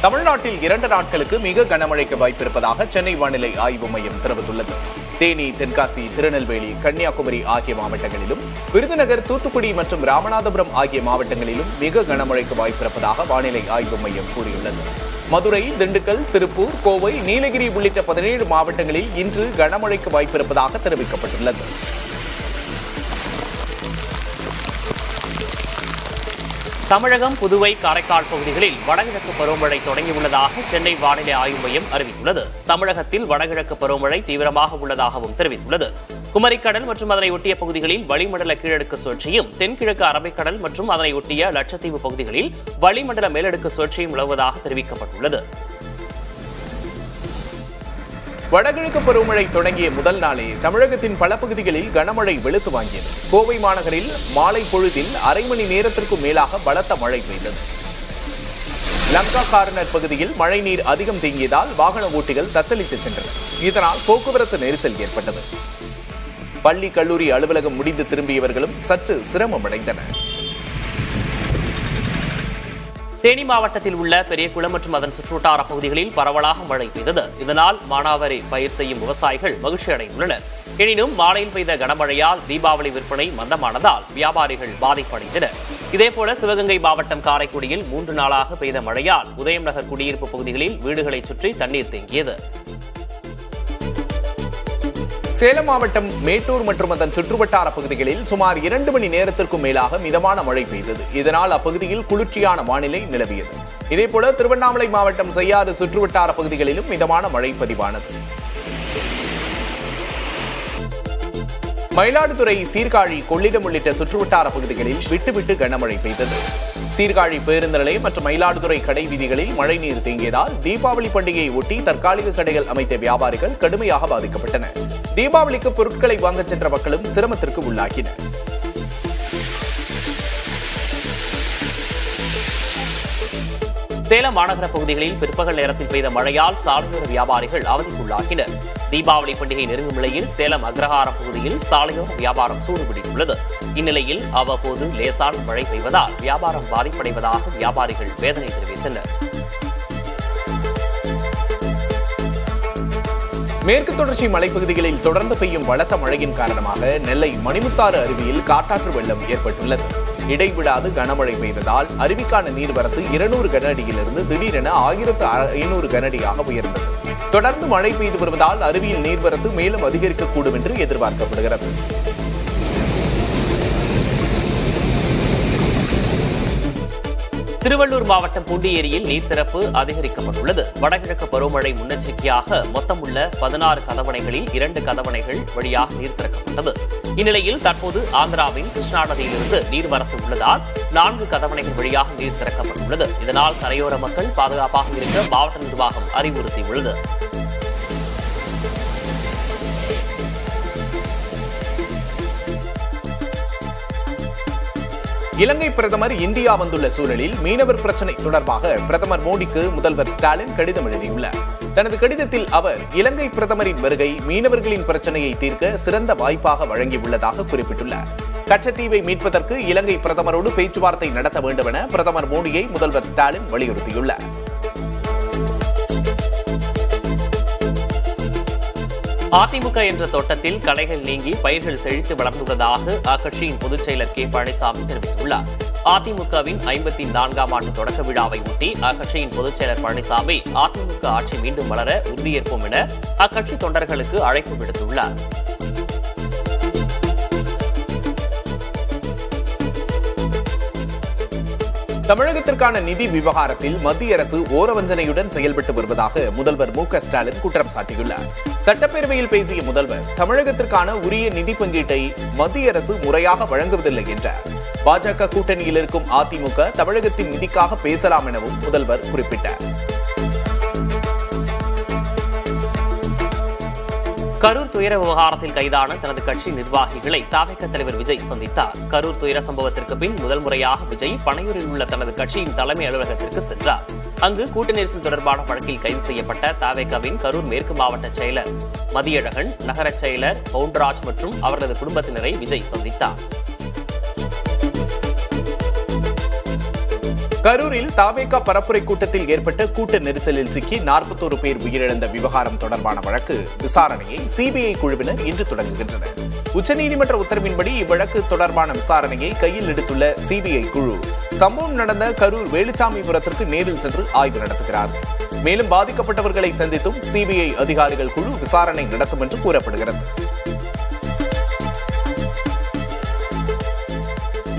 தமிழ்நாட்டில் 2 நாட்களுக்கு மிக கனமழைக்கு வாய்ப்பிருப்பதாக சென்னை வானிலை ஆய்வு மையம் தெரிவித்துள்ளது. தேனி, தென்காசி, திருநெல்வேலி, கன்னியாகுமரி ஆகிய மாவட்டங்களிலும், விருதுநகர், தூத்துக்குடி மற்றும் ராமநாதபுரம் ஆகிய மாவட்டங்களிலும் மிக கனமழைக்கு வாய்ப்பிருப்பதாக வானிலை ஆய்வு மையம் கூறியுள்ளது. மதுரை, திண்டுக்கல், திருப்பூர், கோவை, நீலகிரி உள்ளிட்ட 17 மாவட்டங்களில் இன்று கனமழைக்கு வாய்ப்பிருப்பதாக தெரிவிக்கப்பட்டுள்ளது. தமிழகம், புதுவை, காரைக்கால் பகுதிகளில் வடகிழக்கு பருவமழை தொடங்கியுள்ளதாக சென்னை வானிலை ஆய்வு மையம் அறிவித்துள்ளது. தமிழகத்தில் வடகிழக்கு பருவமழை தீவிரமாக உள்ளதாகவும் தெரிவித்துள்ளது. குமரிக்கடல் மற்றும் அதனை ஒட்டிய பகுதிகளில் வளிமண்டல கீழடுக்கு சுழற்சியும், தென்கிழக்கு அரபிக்கடல் மற்றும் அதனை ஒட்டிய லட்சத்தீவு பகுதிகளில் வளிமண்டல மேலடுக்கு சுழற்சியும் நிலவுவதாக தெரிவிக்கப்பட்டுள்ளது. வடகிழக்கு பருவமழை தொடங்கிய முதல் நாளே தமிழகத்தின் பல பகுதிகளில் கனமழை வெளுத்து வாங்கியது. கோவை மாநகரில் மாலை பொழுதில் அரை மணி நேரத்திற்கும் மேலாக பலத்த மழை பெய்தது. லங்கா கார்னர் பகுதியில் மழைநீர் அதிகம் தேங்கியதால் வாகன ஓட்டிகள் தத்தளித்து சென்றனர். இதனால் போக்குவரத்து நெரிசல் ஏற்பட்டது. பள்ளி, கல்லூரி அலுவலகம் முடிந்து திரும்பியவர்களும் சற்று சிரமமடைந்தனர். தேனி மாவட்டத்தில் உள்ள பெரியகுளம் மற்றும் அதன் சுற்றுவட்டார பகுதிகளில் பரவலாக மழை பெய்தது. இதனால் மானாவாரி பயிர் செய்யும் விவசாயிகள் மகிழ்ச்சி அடைந்துள்ளனர். எனினும் மாலையில் பெய்த கனமழையால் தீபாவளி விற்பனை மந்தமானதால் வியாபாரிகள் பாதிப்படைந்தனர். இதேபோல சிவகங்கை மாவட்டம் காரைக்குடியில் 3 நாளாக பெய்த மழையால் உதயம் நகர் குடியிருப்பு பகுதிகளில் வீடுகளை சுற்றி தண்ணீர் தேங்கியது. சேலம் மாவட்டம் மேட்டூர் மற்றும் அதன் சுற்றுவட்டார பகுதிகளில் சுமார் 2 மணி நேரத்திற்கும் மேலாக மிதமான மழை பெய்தது. இதனால் அப்பகுதியில் குளிர்ச்சியான வானிலை நிலவியது. இதேபோல திருவண்ணாமலை மாவட்டம் செய்யாறு சுற்றுவட்டார பகுதிகளிலும் மிதமான மழை பதிவானது. மயிலாடுதுறை, சீர்காழி, கொள்ளிடம் உள்ளிட்ட சுற்றுவட்டார பகுதிகளில் விட்டுவிட்டு கனமழை பெய்தது. சீர்காழி பேருந்து நிலையம் மற்றும் மயிலாடுதுறை கடை வீதிகளில் மழைநீர் தேங்கியதால் தீபாவளி பண்டிகையை ஒட்டி தற்காலிக கடைகள் அமைத்த வியாபாரிகள் கடுமையாக பாதிக்கப்பட்டனர். தீபாவளிக்கு பொருட்களை வாங்கச் சென்ற மக்களும் சிரமத்திற்கு உள்ளாகினர். சேலம் மாநகர பகுதிகளில் பிற்பகல் நேரத்தில் பெய்த மழையால் சாலையோர வியாபாரிகள் அவதிக்குள்ளாகினர். தீபாவளி பண்டிகை நெருங்கும் நிலையில் சேலம் அக்ரஹாரம் பகுதியில் சாலையோர வியாபாரம் சூடுபிடித்துள்ளது. இந்நிலையில் அவ்வப்போது லேசான மழை பெய்வதால் வியாபாரம் பாதிப்படைவதாக வியாபாரிகள் வேதனை தெரிவித்தனர். மேற்கு தொடர்ச்சி மலைப்பகுதிகளில் தொடர்ந்து பெய்யும் பலத்த மழையின் காரணமாக நெல்லை மணிமுத்தாறு அருவியில் காட்டாற்று வெள்ளம் ஏற்பட்டுள்ளது. இடைவிடாது கனமழை பெய்ததால் அருவிக்கான நீர்வரத்து 200 கன அடியிலிருந்து திடீரென 1500 கன அடியாக உயர்ந்தது. தொடர்ந்து மழை பெய்து வருவதால் அருவியில் நீர்வரத்து மேலும் அதிகரிக்கக்கூடும் என்று எதிர்பார்க்கப்படுகிறது. திருவள்ளூர் மாவட்டம் பூண்டி ஏரியில் நீர்த்திறப்பு அதிகரிக்கப்பட்டுள்ளது. வடகிழக்கு பருவமழை முன்னெச்சரிக்கையாக மொத்தம் உள்ள 16 கதவணைகளில் 2 கதவணைகள் வழியாக நீர் திறக்கப்பட்டது. இந்நிலையில் தற்போது ஆந்திராவின் கிருஷ்ணா நதியிலிருந்து நீர்வரத்து உள்ளதால் 4 கதவணைகள் வழியாக நீர் திறக்கப்பட்டுள்ளது. இதனால் கரையோர மக்கள் பாதுகாப்பாக இருக்க மாவட்ட நிர்வாகம் அறிவுறுத்தியுள்ளது. இலங்கை பிரதமர் இந்தியா வந்துள்ள சூழலில் மீனவர் பிரச்சினை தொடர்பாக பிரதமர் மோடிக்கு முதல்வர் ஸ்டாலின் கடிதம் எழுதியுள்ளார். தனது கடிதத்தில் அவர் இலங்கை பிரதமரின் வருகை மீனவர்களின் பிரச்சனையை தீர்க்க சிறந்த வாய்ப்பாக வழங்கியுள்ளதாக குறிப்பிட்டுள்ளார். கச்சத்தீவை மீட்பதற்கு இலங்கை பிரதமரோடு பேச்சுவார்த்தை நடத்த வேண்டும் என பிரதமர் மோடியை முதல்வர் ஸ்டாலின் வலியுறுத்தியுள்ளார். அதிமுக என்ற தோட்டத்தில் களைகள் நீங்கி பயிர்கள் செழித்து வளர்ந்துள்ளதாக அக்கட்சியின் பொதுச் செயலர் கே. பழனிசாமி தெரிவித்துள்ளார். அதிமுகவின் 54ஆம் ஆண்டு தொடக்க விழாவை ஒட்டி அக்கட்சியின் பொதுச் செயலர் பழனிசாமி அதிமுக ஆட்சி மீண்டும் வளர உறுதியேற்போம் என அக்கட்சி தொண்டர்களுக்கு அழைப்பு விடுத்துள்ளார். தமிழகத்திற்கான நிதி விவகாரத்தில் மத்திய அரசு ஓரவஞ்சனையுடன் செயல்பட்டு வருவதாக முதல்வர் மு.க. ஸ்டாலின் குற்றம் சாட்டியுள்ளார். சட்டப்பேரவையில் பேசிய முதல்வர் தமிழகத்திற்கான உரிய நிதி பங்கீட்டை மத்திய அரசு முறையாக வழங்குவதில்லை என்றார். பாஜக கூட்டணியில் இருக்கும் அதிமுக தமிழகத்தின் நிதிக்காக பேசலாம் எனவும் முதல்வர் குறிப்பிட்டார். கரூர் துயர விவகாரத்தில் கைதான தனது கட்சி நிர்வாகிகளை தவிக தலைவர் விஜய் சந்தித்தார். கரூர் துயர சம்பவத்திற்கு பின் முதல் முறையாக விஜய் பனையூரில் உள்ள தனது கட்சியின் தலைமை அலுவலகத்திற்கு சென்றார். அங்கு கூட்ட நெரிசல் தொடர்பான வழக்கில் கைது செய்யப்பட்ட தவிகவின் கரூர் மேற்கு மாவட்ட செயலர் மதியழகன், நகர செயலர் பவுண்டராஜ் மற்றும் அவரது குடும்பத்தினரை விஜய் சந்தித்தார். கரூரில் தாவேகா பரப்புரை கூட்டத்தில் ஏற்பட்ட கூட்ட நெரிசலில் சிக்கி 41 பேர் உயிரிழந்த விவகாரம் தொடர்பான வழக்கு விசாரணையை சிபிஐ குழுவினர் இன்று தொடங்குகின்றனர். உச்சநீதிமன்ற உத்தரவின்படி இவ்வழக்கு தொடர்பான விசாரணையை கையில் எடுத்துள்ள சிபிஐ குழு சம்பவம் நடந்த கரூர் வேலுச்சாமிபுரத்திற்கு நேரில் சென்று ஆய்வு நடத்துகிறார். மேலும் பாதிக்கப்பட்டவர்களை சந்தித்தும் சிபிஐ அதிகாரிகள் குழு விசாரணை நடத்தும் என்று கூறப்படுகிறது.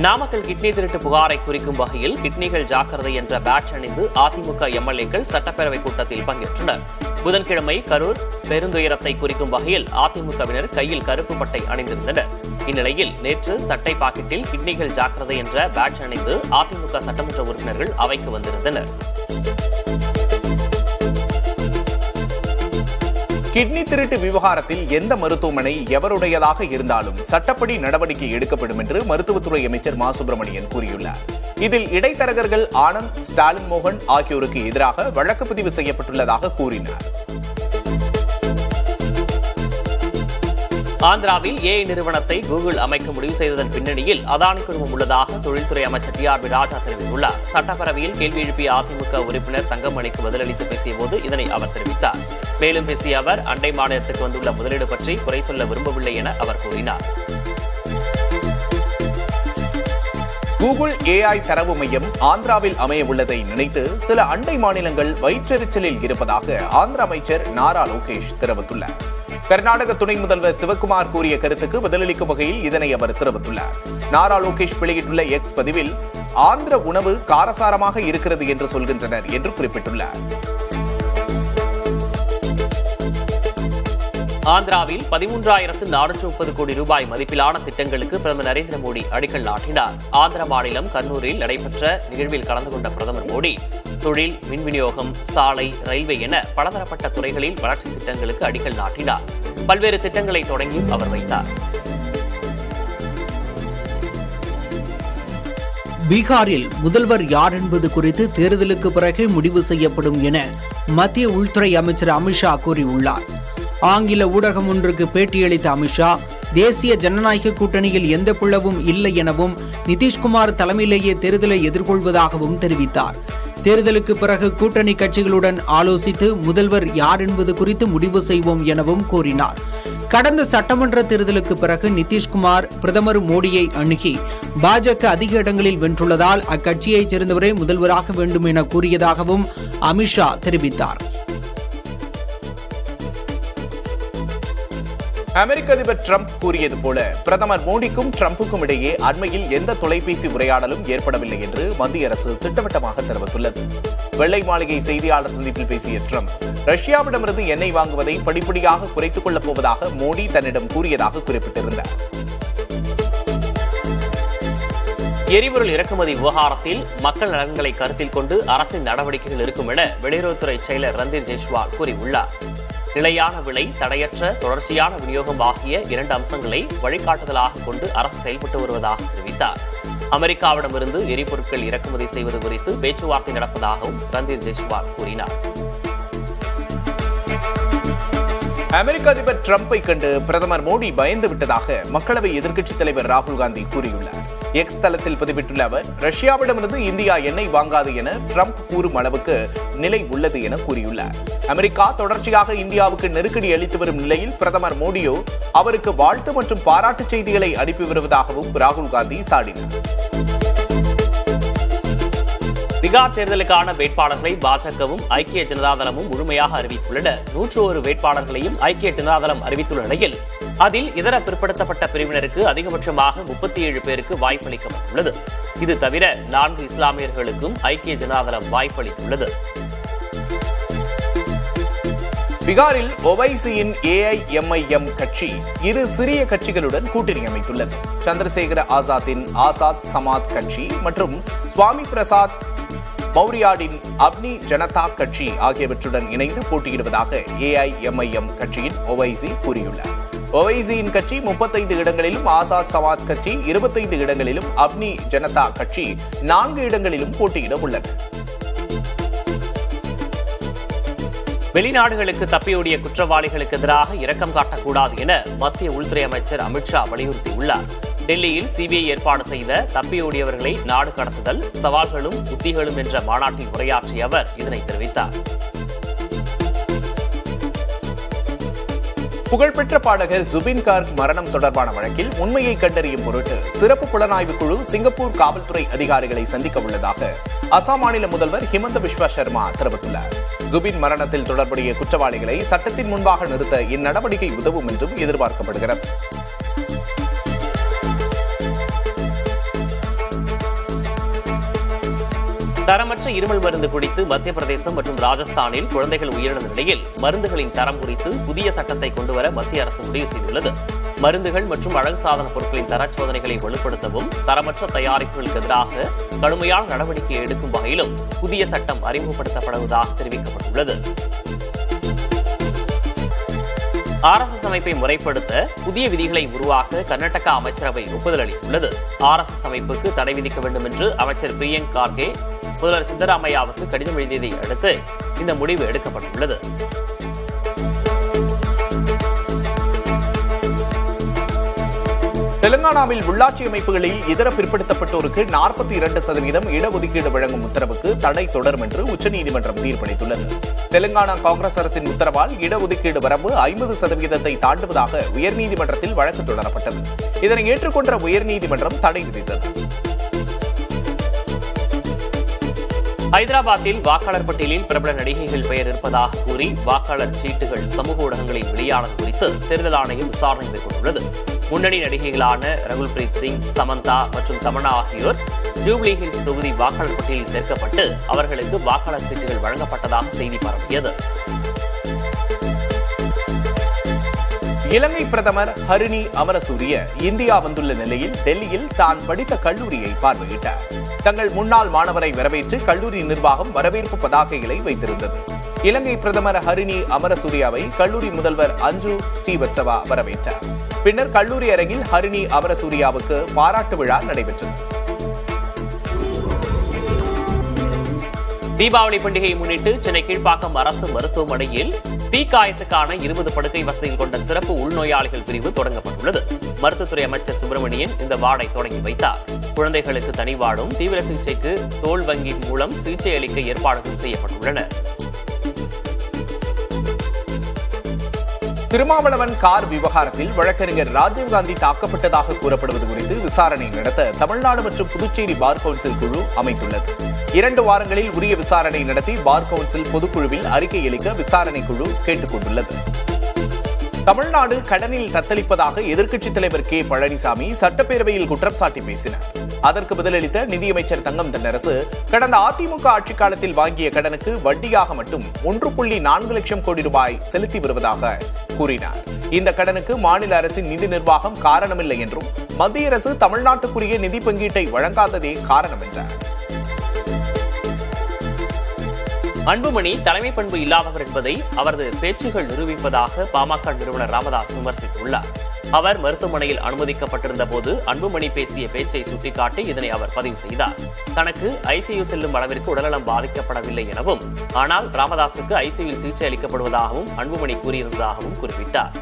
நாமக்கல் கிட்னி திருட்டு புகாரை குறிக்கும் வகையில் கிட்னிகள் ஜாக்கிரதை என்ற பேட்ச் அணிந்து அதிமுக எம்எல்ஏக்கள் சட்டப்பேரவை கூட்டத்தில் பங்கேற்றனர். புதன்கிழமை கரூர் பெருந்துயரத்தை குறிக்கும் வகையில் அதிமுகவினர் கையில் கருப்பு பட்டை அணிந்திருந்தனர். இந்நிலையில் நேற்று சட்டை பாக்கெட்டில் கிட்னிகள் ஜாக்கிரதை என்ற பேட்ச் அணிந்து அதிமுக சட்டமன்ற உறுப்பினர்கள் அவைக்கு வந்திருந்தனர். கிட்னி திருட்டு விவகாரத்தில் எந்த மருத்துவமனை எவருடையதாக இருந்தாலும் சட்டப்படி நடவடிக்கை எடுக்கப்படும் என்று மருத்துவத்துறை அமைச்சர் மா சுப்பிரமணியன் கூறியுள்ளார். இதில் இடைத்தரகர்கள் ஆனந்த், ஸ்டாலின் மோகன் ஆகியோருக்கு எதிராக வழக்கு பதிவு செய்யப்பட்டுள்ளதாக கூறினார். ஆந்திராவில் ஏஐ நிறுவனத்தை கூகுள் அமைக்க முடிவு செய்ததன் பின்னணியில் அதானி குழுமம் உள்ளதாக தொழில்துறை அமைச்சர் டி.ஆர்.பி. ராஜா தெரிவித்துள்ளார். சட்டப்பேரவையில் கேள்வி எழுப்பிய அதிமுக உறுப்பினர் தங்கமணிக்கு பதிலளித்து பேசியபோது இதனை அவர் தெரிவித்தார். மேலும் பேசிய அவர் அண்டை மாநிலத்துக்கு வந்துள்ள முதலீடு பற்றி குறை சொல்ல விரும்பவில்லை என அவர் கூறினார். கூகுள் ஏஐ தரவு மையம் ஆந்திராவில் அமைய உள்ளதை நினைத்து சில அண்டை மாநிலங்கள் வயிற்றெரிச்சலில் இருப்பதாக ஆந்திர அமைச்சர் நாரா லோகேஷ் தெரிவித்துள்ளார். கர்நாடக துணை முதல்வர் சிவக்குமார் கூறிய கருத்துக்கு பதிலளிக்கும் வகையில் இதனை அவர் தெரிவித்துள்ளார். நாரா லோகேஷ் வெளியிட்டுள்ள எக்ஸ் பதிவில் ஆந்திர உணவு காரசாரமாக இருக்கிறது என்று சொல்கின்றனர் என்று குறிப்பிட்டுள்ளார். ஆந்திராவில் 13,430 கோடி ரூபாய் மதிப்பிலான திட்டங்களுக்கு பிரதமர் நரேந்திர மோடி அடிக்கல் நாட்டினார். ஆந்திர மாநிலம் கர்னூரில் நடைபெற்ற நிகழ்வில் கலந்து கொண்ட பிரதமர் மோடி தொழில், மின் விநியோகம், சாலை, ரயில்வே என பலதரப்பட்ட துறைகளில் வளர்ச்சி திட்டங்களுக்கு அடிக்கல் நாட்டினார். பல்வேறு திட்டங்களை தொடங்கியும் அவர் வைத்தார். பீகாரில் முதல்வர் யார் என்பது குறித்து தேர்தலுக்கு பிறகு முடிவு செய்யப்படும் என மத்திய உள்துறை அமைச்சர் அமித்ஷா கூறியுள்ளார். ஆங்கில ஊடகம் ஒன்றுக்கு பேட்டியளித்த அமித்ஷா, தேசிய ஜனநாயக கூட்டணியில் எந்த பிளவும் இல்லை எனவும் நிதிஷ்குமார் தலைமையிலேயே தேர்தலை எதிர்கொள்வதாகவும் தெரிவித்தார். தேர்தலுக்கு பிறகு கூட்டணி கட்சிகளுடன் ஆலோசித்து முதல்வர் யார் என்பது குறித்து முடிவு செய்வோம் எனவும் கூறினார். கடந்த சட்டமன்ற தேர்தலுக்கு பிறகு நிதிஷ்குமார் பிரதமர் மோடியை அணுகி பாஜக அதிக இடங்களில் வென்றுள்ளதால் அக்கட்சியைச் சேர்ந்தவரே முதல்வராக வேண்டும் என கூறியதாகவும் அமித்ஷா தெரிவித்தார். அமெரிக்க அதிபர் டிரம்ப் கூறியது போல பிரதமர் மோடிக்கும் டிரம்புக்கும் இடையே அண்மையில் எந்த தொலைபேசி உரையாடலும் ஏற்படவில்லை என்று மத்திய அரசு திட்டவட்டமாக தெரிவித்துள்ளது. வெள்ளை மாளிகை செய்தியாளர் சந்திப்பில் பேசிய டிரம்ப், ரஷ்யாவிடமிருந்து எண்ணெய் வாங்குவதை படிப்படியாக குறைத்துக் கொள்ளப் போவதாக மோடி தன்னிடம் கூறியதாக குறிப்பிட்டிருந்தார். எரிபொருள் இறக்குமதி விவகாரத்தில் மக்கள் நலன்களை கருத்தில் கொண்டு அரசின் நடவடிக்கைகள் இருக்கும் என வெளியுறவுத்துறை செயலர் ரந்தீர் ஜெய்ஸ்வால் கூறியுள்ளார். நிலையான விலை, தடையற்ற தொடர்ச்சியான விநியோகம் ஆகிய 2 அம்சங்களை வழிகாட்டுதலாக கொண்டு அரசு செயல்பட்டு வருவதாக தெரிவித்தார். அமெரிக்காவிடமிருந்து எரிபொருட்கள் இறக்குமதி செய்வது குறித்து பேச்சுவார்த்தை நடப்பதாகவும் ரந்தீர் ஜெய்ஸ்வால் கூறினார். அமெரிக்க அதிபர் டிரம்பை கண்டு பிரதமர் மோடி பயந்து விட்டதாக மக்களவை எதிர்க்கட்சித் தலைவர் ராகுல் காந்தி கூறியுள்ளார். எக்ஸ் தளத்தில் பதிவிட்டுள்ள அவர், ரஷ்யாவிடமிருந்து இந்தியா எண்ணெய் வாங்காது என டிரம்ப் கூறும் அளவுக்கு நிலை உள்ளது என கூறியுள்ளார். அமெரிக்கா தொடர்ச்சியாக இந்தியாவுக்கு நெருக்கடி அளித்து வரும் நிலையில் பிரதமர் மோடியோ அவருக்கு வாழ்த்து மற்றும் பாராட்டுச் செய்திகளை அனுப்பி வருவதாகவும் ராகுல் காந்தி சாடினார். பீகார் தேர்தலுக்கான வேட்பாளர்களை பாஜகவும் ஐக்கிய ஜனதாதளமும் முழுமையாக அறிவித்துள்ளன. 101 வேட்பாளர்களையும் ஐக்கிய ஜனதாதளம் அறிவித்துள்ள நிலையில் அதில் இதர பிற்படுத்தப்பட்ட பிரிவினருக்கு அதிகபட்சமாக 37 பேருக்கு வாய்ப்பளிக்கப்பட்டுள்ளது. இது தவிர 4 இஸ்லாமியர்களுக்கும் ஐக்கிய ஜனதாதளம் வாய்ப்பளித்துள்ளது. பீகாரில் ஒவைசியின் ஏஐஎம்ஐஎம் கட்சி 2 சிறிய கட்சிகளுடன் கூட்டணி அமைத்துள்ளது. சந்திரசேகர ஆசாத்தின் ஆசாத் சமாத் கட்சி மற்றும் சுவாமி பிரசாத் மௌரியாடின் அப்னி ஜனதா கட்சி ஆகியவற்றுடன் இணைந்து போட்டியிடுவதாக ஏஐஎம்ஐஎம் கட்சியின் ஒவைசி கூறியுள்ளார். ஒவைசியின் கட்சி 35 இடங்களிலும், ஆசாத் சமாஜ் கட்சி 25 இடங்களிலும், அப்னி ஜனதா கட்சி 4 இடங்களிலும் போட்டியிட உள்ளது. வெளிநாடுகளுக்கு தப்பியோடிய குற்றவாளிகளுக்கு எதிராக இரக்கம் காட்டக்கூடாது என மத்திய உள்துறை அமைச்சர் அமித்ஷா வலியுறுத்தியுள்ளார். டெல்லியில் சிபிஐ ஏற்பாடு செய்த தப்பியோடியவர்களை நாடு கடத்துதல் சவால்களும் உத்திகளும் என்ற மாநாட்டில் உரையாற்றிய அவர் இதனை தெரிவித்தார். புகழ்பெற்ற பாடகர் ஜுபின் கார்க் மரணம் தொடர்பான வழக்கில் உண்மையை கண்டறியும் பொருட்டு சிறப்பு புலனாய்வு குழு சிங்கப்பூர் காவல்துறை அதிகாரிகளை சந்திக்க உள்ளதாக அசாம் மாநில முதல்வர் ஹிமந்த பிஸ்வா சர்மா தெரிவித்துள்ளார். ஜுபின் மரணத்தில் தொடர்புடைய குற்றவாளிகளை சட்டத்தின் முன்பாக நிறுத்த இந்நடவடிக்கை உதவும் என்றும் எதிர்பார்க்கப்படுகிறது. தரமற்ற இருமல் மருந்து குடித்து மத்திய பிரதேசம் மற்றும் ராஜஸ்தானில் குழந்தைகள் உயிரிழந்த நிலையில் மருந்துகளின் தரம் குறித்து புதிய சட்டத்தை கொண்டுவர மத்திய அரசு முடிவு செய்துள்ளது. மருந்துகள் மற்றும் அழகு சாதன பொருட்களின் தர சோதனைகளை வலுப்படுத்தவும் தரமற்ற தயாரிப்புகளுக்கு எதிராக கடுமையான நடவடிக்கை எடுக்கும் வகையிலும் புதிய சட்டம் அறிமுகப்படுத்தப்படுவதாக தெரிவிக்கப்பட்டுள்ளது. RSS அமைப்பை முறைப்படுத்த புதிய விதிகளை உருவாக்க கர்நாடகா அமைச்சரவை ஒப்புதல் அளித்துள்ளது. RSS அமைப்புக்கு தடை விதிக்க வேண்டும் என்று அமைச்சர் பிரியங்க் கார்கே முதல்வர் சித்தராமையாவுக்கு கடிதம் எழுதியதை அடுத்து இந்த முடிவு எடுக்கப்பட்டுள்ளது. தெலுங்கானாவில் உள்ளாட்சி அமைப்புகளில் இதர பிற்படுத்தப்பட்டோருக்கு 42% இடஒதுக்கீடு வழங்கும் உத்தரவுக்கு தடை தொடரும் என்று உச்சநீதிமன்றம் தீர்ப்பளித்துள்ளது. தெலுங்கானா காங்கிரஸ் அரசின் உத்தரவால் இடஒதுக்கீடு வரம்பு 50% தாண்டுவதாக உயர்நீதிமன்றத்தில் வழக்கு தொடரப்பட்டது. இதனை ஏற்றுக்கொண்ட உயர்நீதிமன்றம் தடை விதித்தது. ஹைதராபாத்தில் வாக்காளர் பட்டியலில் பிரபல நடிகைகள் பெயர் இருப்பதாக கூறி வாக்காளர் சீட்டுகள் சமூக ஊடகங்களில் வெளியானது குறித்து தேர்தல் ஆணையம் விசாரணை மேற்கொண்டுள்ளது. முன்னணி நடிகைகளான ரகுல் பிரீத் சிங், சமந்தா மற்றும் தமன்னா ஆகியோர் ஜூப்ளி ஹில்ஸ் தொகுதி வாக்காளர் பட்டியலில் சேர்க்கப்பட்டு அவர்களுக்கு வாக்காளர் சீட்டுகள் வழங்கப்பட்டதாக செய்தி பரவியது. இலங்கை பிரதமர் ஹரிணி அமரசூரிய இந்தியா வந்துள்ள நிலையில் டெல்லியில் தான் படித்த கல்லூரியை பார்வையிட்டார். தங்கள் முன்னாள் மாணவரை வரவேற்று கல்லூரி நிர்வாகம் வரவேற்பு பதாகைகளை வைத்திருந்தது. இலங்கை பிரதமர் ஹரிணி அமரசூரியாவை கல்லூரி முதல்வர் அஞ்சு ஸ்ரீவத்சவா வரவேற்றார். பின்னர் கல்லூரி அரங்கில் ஹரிணி அமரசூரியாவுக்கு பாராட்டு விழா நடைபெற்றது. தீபாவளி பண்டிகையை முன்னிட்டு சென்னை கீழ்ப்பாக்கம் அரசு மருத்துவமனையில் தீக்காயத்துக்கான 20 படுக்கை வசதிகள் கொண்ட சிறப்பு உள்நோயாளிகள் பிரிவு தொடங்கப்பட்டுள்ளது. மருத்துவத்துறை அமைச்சர் சுப்பிரமணியன் இந்த வார்டை தொடங்கி வைத்தார். குழந்தைகளுக்கு தனி வார்டும் தீவிர சிகிச்சைக்கு தோல் வங்கி மூலம் சிகிச்சை அளிக்க ஏற்பாடுகள் செய்யப்பட்டுள்ளன. திருமாவளவன் கார் விவகாரத்தில் வழக்கறிஞர் ராஜீவ்காந்தி தாக்கப்பட்டதாக கூறப்படுவது குறித்து விசாரணை நடத்த தமிழ்நாடு மற்றும் புதுச்சேரி பார் கவுன்சில் குழு அமைத்துள்ளது. 2 வாரங்களில் உரிய விசாரணை நடத்தி பார் கவுன்சில் பொதுக்குழுவில் அறிக்கை அளிக்க விசாரணை குழு கேட்டுக் கொண்டுள்ளது. தமிழ்நாடு கடனில் தத்தளிப்பதாக எதிர்க்கட்சித் தலைவர் கே பழனிசாமி சட்டப்பேரவையில் குற்றம் சாட்டி பேசினார். அதற்கு பதிலளித்த நிதியமைச்சர் தங்கம் தென்னரசு கடந்த அதிமுக ஆட்சிக் காலத்தில் வாங்கிய கடனுக்கு வட்டியாக மட்டும் 1.4 லட்சம் கோடி ரூபாய் செலுத்தி வருவதாக கூறினார். இந்த கடனுக்கு மாநில அரசின் நிதி நிர்வாகம் காரணமில்லை என்றும் மத்திய அரசு தமிழ்நாட்டுக்குரிய நிதி பங்கீட்டை வழங்காததே காரணம் என்றார். அன்புமணி தலைமை பண்பு இல்லாதவர் என்பதை அவரது பேச்சுகள் நிரூபிப்பதாக பாமக நிறுவனர் ராமதாஸ் விமர்சித்துள்ளார். அவர் மருத்துவமனையில் அனுமதிக்கப்பட்டிருந்த போது அன்புமணி பேசிய பேச்சை சுட்டிக்காட்டி இதனை அவர் பதிவு செய்தார். தனக்கு ஐசியு செல்லும் அளவிற்கு உடல்நலம் பாதிக்கப்படவில்லை எனவும், ஆனால் ராமதாசுக்கு ஐசியுவில் சிகிச்சை அளிக்கப்படுவதாகவும் அன்புமணி கூறியிருந்ததாகவும் குறிப்பிட்டார்.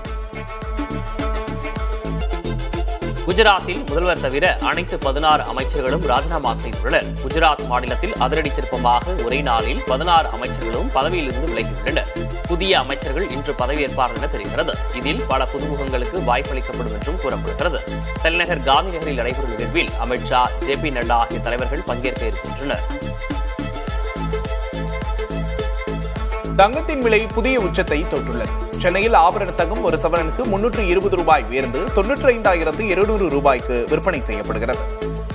குஜராத்தில் முதல்வர் தவிர அனைத்து 16 அமைச்சர்களும் ராஜினாமா செய்துள்ளனர். குஜராத் மாநிலத்தில் அதிரடி திருப்பமாக ஒரே நாளில் 16 அமைச்சர்களும் பதவியிலிருந்து விலகியுள்ளனர். புதிய அமைச்சர்கள் இன்று பதவியேற்பார்கள் என தெரிகிறது. இதில் பல புதுமுகங்களுக்கு வாய்ப்பளிக்கப்படும் என்றும் கூறப்படுகிறது. தலைநகர் காந்தி நகரில் நடைபெறும் நிகழ்வில் அமித்ஷா, JP நட்டா ஆகிய தலைவர்கள் பங்கேற்க இருக்கின்றனர். தங்கத்தின் விலை புதிய உச்சத்தை தொட்டுள்ளது. சென்னையில் ஆபரண தங்கம் ஒரு சவரனுக்கு 320 ரூபாய் உயர்ந்து 95,200 ரூபாய்க்கு விற்பனை செய்யப்படுகிறது.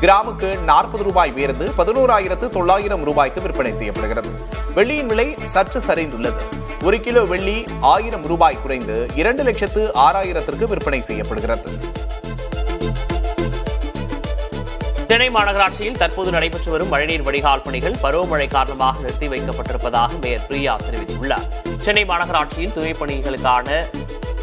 கிராமுக்கு 40 ரூபாய் உயர்ந்து 11,900 ரூபாய்க்கு விற்பனை செய்யப்படுகிறது. வெள்ளியின் விலை சற்று சரிந்துள்ளது. 1 கிலோ வெள்ளி 1000 ரூபாய் குறைந்து 2,06,000 விற்பனை செய்யப்படுகிறது. சென்னை மாநகராட்சியில் தற்போது நடைபெற்று வரும் மழைநீர் வடிகால் பணிகள் பருவமழை காரணமாக நிறுத்தி வைக்கப்பட்டிருப்பதாக மேயர் பிரியா தெரிவித்துள்ளார். சென்னை மாநகராட்சியில் தூய்மைப் பணிகளுக்கான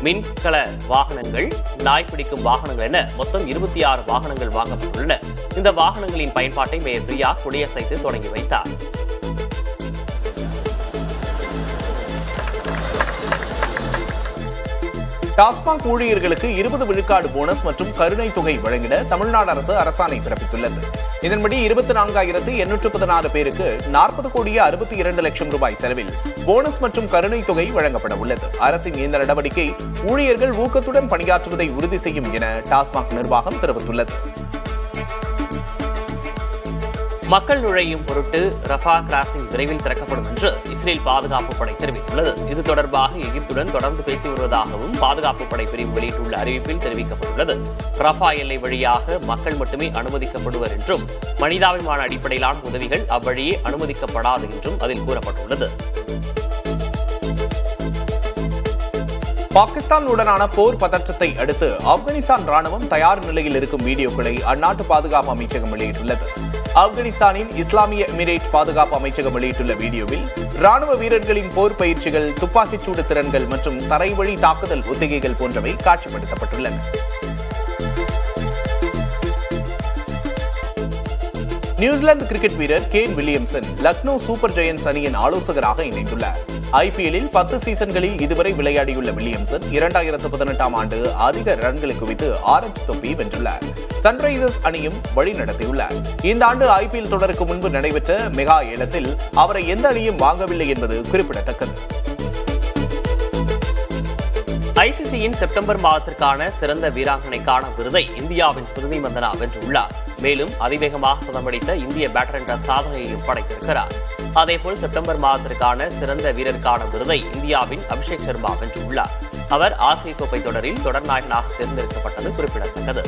மின்கல வாகனங்கள், நாய் பிடிக்கும் வாகனங்கள் என மொத்தம் 26 வாகனங்கள் வாங்கப்பட்டுள்ளன. இந்த வாகனங்களின் பயன்பாட்டை மேயர் பிரியா கொடியசைத்து தொடங்கி வைத்தார். டாஸ்மாக் ஊழியர்களுக்கு 20 விழுக்காடு போனஸ் மற்றும் கருணை தொகை வழங்கிட தமிழ்நாடு அரசு அரசாணை பிறப்பித்துள்ளது. இதன்படி 24,816 பேருக்கு 40 கோடியே 62 லட்சம் ரூபாய் செலவில் போனஸ் மற்றும் கருணை தொகை வழங்கப்பட உள்ளது. அரசின் இந்த நடவடிக்கை ஊழியர்கள் ஊக்கத்துடன் பணியாற்றுவதை உறுதி செய்யும் என டாஸ்மாக் நிர்வாகம் தெரிவித்துள்ளது. மக்கள் நுழையும் பொருட்டு ரஃபா கிராசிங் விரைவில் திறக்கப்படும் என்று இஸ்ரேல் பாதுகாப்பு படை தெரிவித்துள்ளது. இது தொடர்பாக எகிப்துடன் தொடர்ந்து பேசி வருவதாகவும் பாதுகாப்பு படை பிரிவு வெளியிட்டுள்ள அறிவிப்பில் தெரிவிக்கப்பட்டுள்ளது. ரஃபா எல்லை வழியாக மக்கள் மட்டுமே அனுமதிக்கப்படுவர் என்றும் மனிதாபிமான அடிப்படையிலான உதவிகள் அவ்வழியே அனுமதிக்கப்படாது என்றும் அதில் கூறப்பட்டுள்ளது. பாகிஸ்தானுடனான போர் பதற்றத்தை அடுத்து ஆப்கானிஸ்தான் ராணுவம் தயார் நிலையில் இருக்கும் வீடியோக்களை அந்நாட்டு பாதுகாப்பு அமைச்சகம் வெளியிட்டுள்ளது. ஆப்கானிஸ்தானின் இஸ்லாமிய எமிரேட் பாதுகாப்பு அமைச்சகம் வெளியிட்டுள்ள வீடியோவில் ராணுவ வீரர்களின் போர் பயிற்சிகள், துப்பாக்கிச்சூடு திறன்கள் மற்றும் தரைவழி தாக்குதல் ஒத்திகைகள் போன்றவை காட்சிப்படுத்தப்பட்டுள்ளன. நியூசிலாந்து கிரிக்கெட் வீரர் Kane Williamson Lucknow super Giants அணியின் ஆலோசகராக இணைந்துள்ளார். ஐபிஎல்லில் 10 சீசன்களில் இதுவரை விளையாடியுள்ள வில்லியம்சன் 2018ஆம் ஆண்டு அதிக ரன்களை குவித்து ஆரஞ்சு தொப்பி வென்றுள்ளார். சன்ரைசர்ஸ் அணியும் வழிநடத்தியுள்ளார். இந்த ஆண்டு ஐபிஎல் தொடருக்கு முன்பு நடைபெற்ற மெகா ஏலத்தில் அவரை எந்த அணியும் வாங்கவில்லை என்பது குறிப்பிடத்தக்கது. ஐசிசியின் செப்டம்பர் மாதத்திற்கான சிறந்த வீராங்கனைக்கான விருதை இந்தியாவின் ஸ்மிருதி மந்தனா வென்றுள்ளார். மேலும் அதிவேகமாக சதமடித்த இந்திய பேட்டர் என்ற சாதனையையும் படைத்திருக்கிறார். அதேபோல் செப்டம்பர் மாதத்திற்கான சிறந்த வீரருக்கான விருதை இந்தியாவின் அபிஷேக் சர்மா வென்றுள்ளார். அவர் ஆசிய கோப்பை தொடரில் தொடர் நாயகனாக தேர்ந்தெடுக்கப்பட்டது குறிப்பிடத்தக்கது.